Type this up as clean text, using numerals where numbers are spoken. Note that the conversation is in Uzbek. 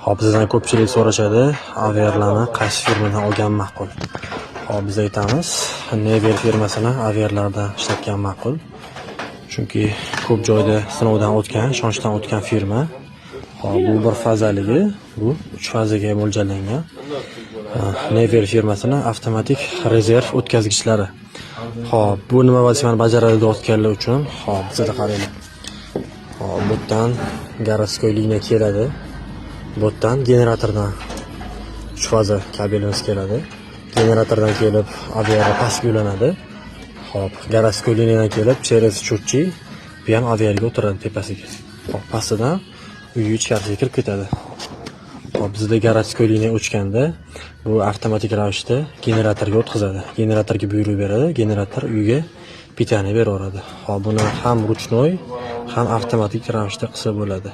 Hop, bizdan ko'pchilik so'rashadi, aviarlarni qaysi firmadan olgan ma'qul. Hop, biz aytamiz, Never firmasini aviarlardan ishlatgan ma'qul. Chunki ko'p joyda sinovdan o'tgan, ishonchdan o'tgan firma. Hop, bu bir fazaligi, bu 3 fazaga mo'ljallangan. Never firmasini avtomatik rezerv o'tkazgichlari. Hop, bu nima vazifani bajaradi deyotganlar uchun, hop, bizda qaranglar. Hop, bu yerdan garoskoy liniya keladi. Bu yerdan generatordan 3 faza kabelimiz keladi. Generatordan kelib aviarga pastga ulanadi. Hop, garoskoy liniyadan kelib через счетчик bu ham aviarga o'tiradi tepasiga. Hop, pastidan uy ichkarisiga kirib ketadi. Hop, bizda garoskoy liniya o'chganda bu avtomatik ravishda generatorga o'tkazadi. Generatorga buyruq beradi, generator uyga pitaniya beraveradi. Hop, buni ham ruchnoy, ham avtomatik ravishda qilsa bo'ladi.